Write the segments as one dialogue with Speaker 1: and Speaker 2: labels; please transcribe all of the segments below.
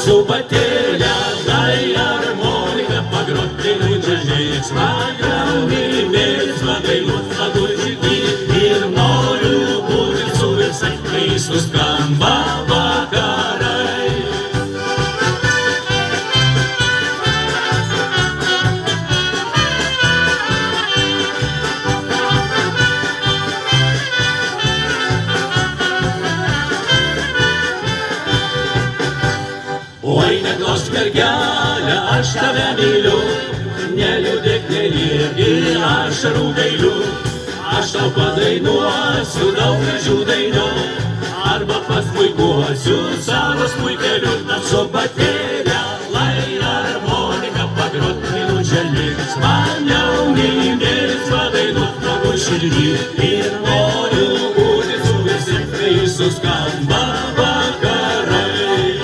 Speaker 1: su baterija, tai harmonika, pagrot dainų čiažėjas, pagrauninės, vadainos, pagužyti ir noriu būti su visais, kai suskamba vakarai. Oi, neglosk mergelė, aš tave myliu, neliūdėk, neliek ir ašarų gailiu. Aš tau padainuosiu daug gražių dainų, arba paspuikuosiu savo smuikeliu. Su baterija, lai harmonika, pagrot dainų čia liks. Man jaunimės vadainuot smagu širdį ir noriu būti su visais, kai suskamba vakarai.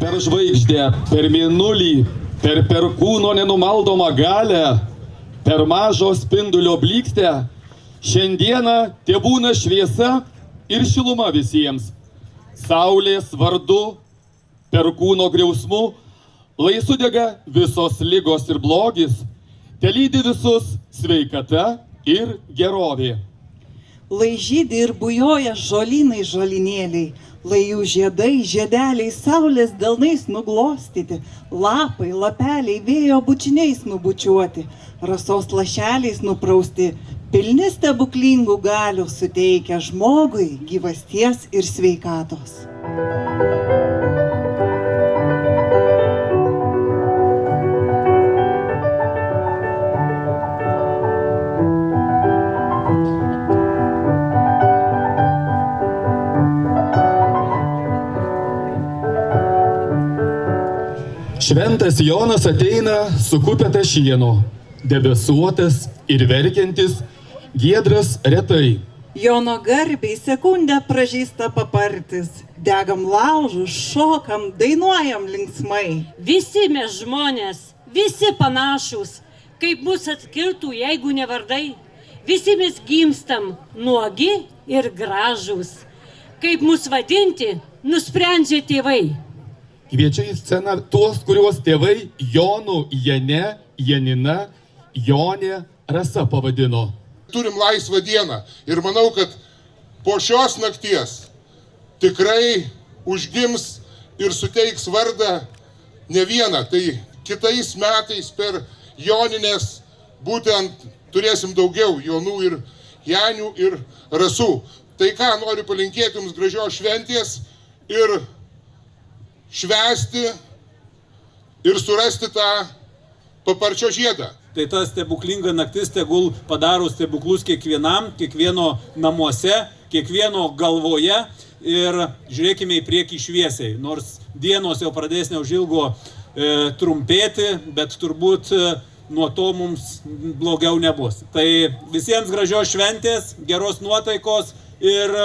Speaker 2: Per žvaigždę, per mėnulį, per perkūno nenumaldomą galę, per mažo spindulio blykstę, šiandieną tebūna šviesa ir šiluma visiems. Saulės vardu, perkūno griausmu, lai sudega visos ligos ir blogis, telydi visus sveikata ir gerovė.
Speaker 3: Lai žydi ir bujoja žolynai žolynėliai, lai jų žiedai, žiedeliai saulės delnais nuglostyti, lapai, lapeliai vėjo bučiniais nubučiuoti, rasos lašeliais nuprausti, pilni stebuklingų galių suteikia žmogui gyvasties ir sveikatos.
Speaker 2: Šventas Jonas ateina su kupeta šieno, debesuotas ir verkiantis, giedras retai.
Speaker 3: Jono garbiai sekundę pražįsta papartis, degam laužus, šokam, dainuojam linksmai.
Speaker 4: Visi mes žmonės, visi panašus, kaip mus atskirtų, jeigu ne vardai. Visi mes gimstam nuogi ir gražūs. Kaip mus vadinti, nusprendžia tėvai.
Speaker 2: Kviečiu į sceną tuos, kuriuos tėvai Jonu, Jane, Janina, Jonė, Rasa pavadino.
Speaker 5: Turim laisvą dieną ir manau, kad po šios nakties tikrai užgims ir suteiks vardą ne vieną. Tai kitais metais per Joninės būtent turėsim daugiau Jonų ir Janių ir Rasų. Tai ką, noriu palinkėti jums gražios šventės ir švęsti ir surasti tą paparčio žiedą.
Speaker 6: Tai ta stebuklinga naktis tegul padaro stebuklus kiekvienam, kiekvieno namuose, kiekvieno galvoje ir žiūrėkime į priekį šviesiai. Nors dienos jau pradės neužilgo trumpėti, bet turbūt nuo to mums blogiau nebus. Tai visiems gražios šventės, geros nuotaikos ir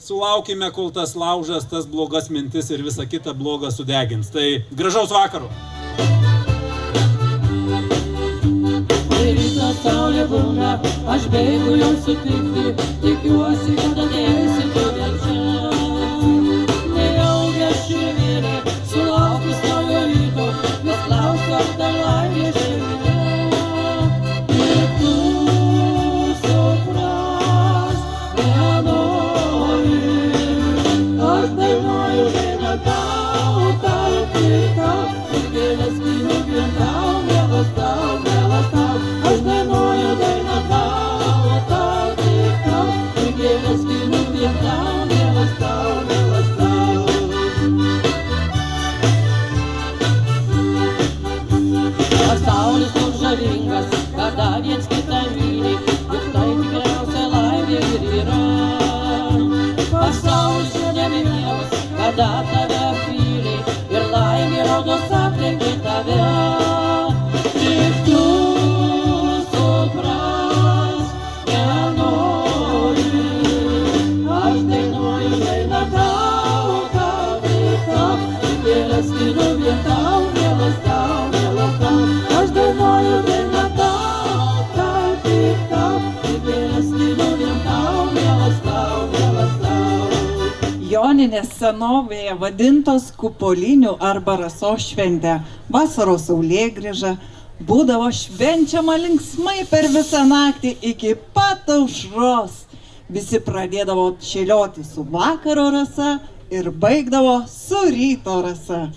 Speaker 6: sulaukime, kol tas laužas, tas blogas mintis ir visa kita bloga sudegins. Tai gražaus vakaro.
Speaker 7: Ryto saulė būna, aš bėgu jau sutikti, tikiuosi, kad ateisi tu vėl čia. Nejaugi aš širvėlė, sulaukus naujo ryto, vis laukiu dar laimė širdie. Ir tu supras, nenori, aš dainuoju dainą tau, tau, ir gėlės vynu vien tau, mielas tau, mielas tau. Aš dainuoju dainą tau, tau, tik tau, ir gėlės vynu vien tau, mielas tau, mielas tau. Pasaulis toks žavingas, kada viens kitą myli, juk tai tikriausia laimė ir yra. Pasaulis šiandien mielas, kada tave apvyli, ir laimė raudos aplenkia tave. Tik tu supras, nenori, aš dainuoju dainą tau, tau, tik tau, ir gėlės vynu vien tau, mielas tau, mielas tau. Aš dainuoju dainą tau, tau, tik tau, ir gėlės vynu vien tau, mielas tau, mielas tau.
Speaker 3: Joninė žmonės senovėje vadintos kupolinių arba rasos šventę, vasaros saulėgrįžą, būdavo švenčiama linksmai per visą naktį iki pat aušros. Visi pradėdavo šėlioti su vakaro rasa ir baigdavo su ryto rasa.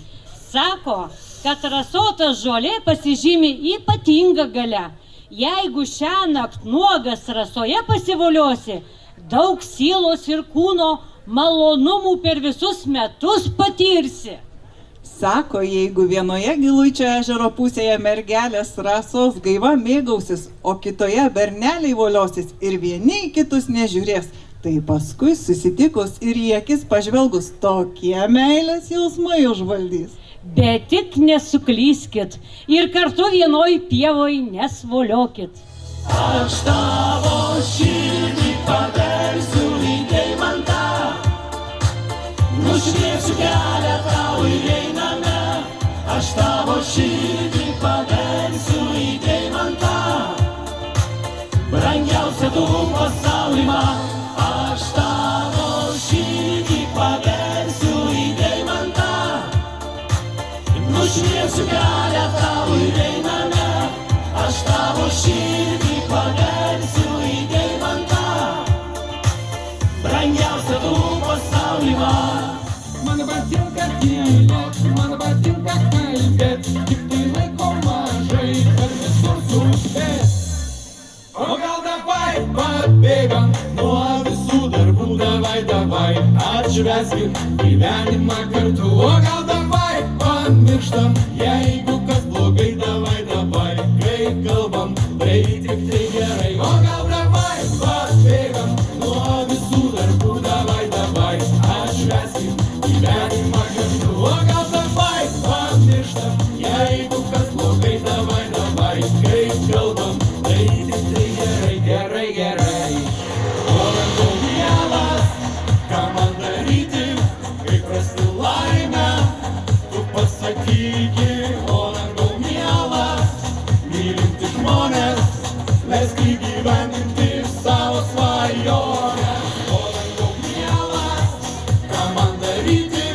Speaker 4: Sako, kad rasotas žolė pasižymi ypatingą galią. Jeigu šiąnakt nuogas rasoje pasivoliosi, daug sielos ir kūno malonumų per visus metus patirsi.
Speaker 3: Sako, jeigu vienoje Giluičio ežero pusėje mergelės rasos gaiva mėgausis, o kitoje berneliai voliosis ir vieni į kitus nežiūrės, tai paskui susitikus ir į akis pažvelgus tokie meilės jausmai užvaldys.
Speaker 4: Bet tik nesuklyskit ir kartu vienoj pievoj nesvoliokit.
Speaker 1: Aš tavo širdį paversiu į deimantą, nušviesiu kelią tau ir einame. Aš tavo širdį paversiu į deimantą, brangiausia tu pasauly man. Aš tavo širdį paversiu į deimantą, nušviesiu kelią tau ir einame. Aš tavo širdį paversiu į deimantą, brangiausia tu pasauly man.
Speaker 7: Man patinka tylėt, man patinka kalbėt, tik tai laiko mažai, per visur suspėt. O gal davai pabėgam nuo visų darbų, davai, atšvęskim gyvenimą kartu. O gal davai pamirštam, jeigu kas blogai, davai, kai kalbam, tai tik tai gerai. O gal davai pabėgam nuo visų darbų, davai, atšvęskim gyvenimą kartu. O gal davai pamirštam, jeigu kas blogai, davai, kai kalbam, tai tik tai gerai, gerai. O rankau mielas, ką man daryti, kaip rasti laimę, tu pasakyki. O rankau mielas, mylinti žmonės, leisk įgyvendinti savo svajonės. O rankau mielas, ką man daryti,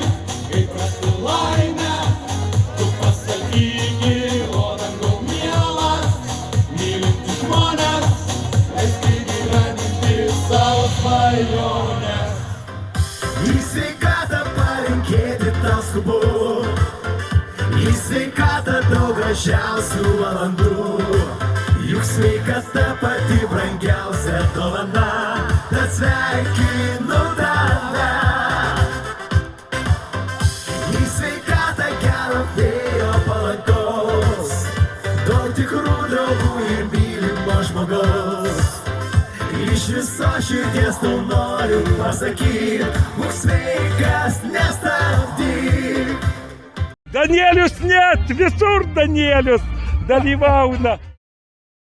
Speaker 7: kaip rasti laimę, tu pasakyki. O rankau mielas, mylinti žmonės, leisk įgyvendinti savo svajonės.
Speaker 8: Į sveikatą palinkėti tau skubu, į sveikatą daug gražiausių valandų. Juk sveikata pati brangiausia dovana, tad sveikinu tave. Į sveikatą gero vėjo palankaus, daug tikrų draugų ir mylimo žmogaus. Iš viso širdies tau noriu pasakyti, būk sveikas, nestabdyk.
Speaker 9: Danielius net, visur Danielius dalyvauna.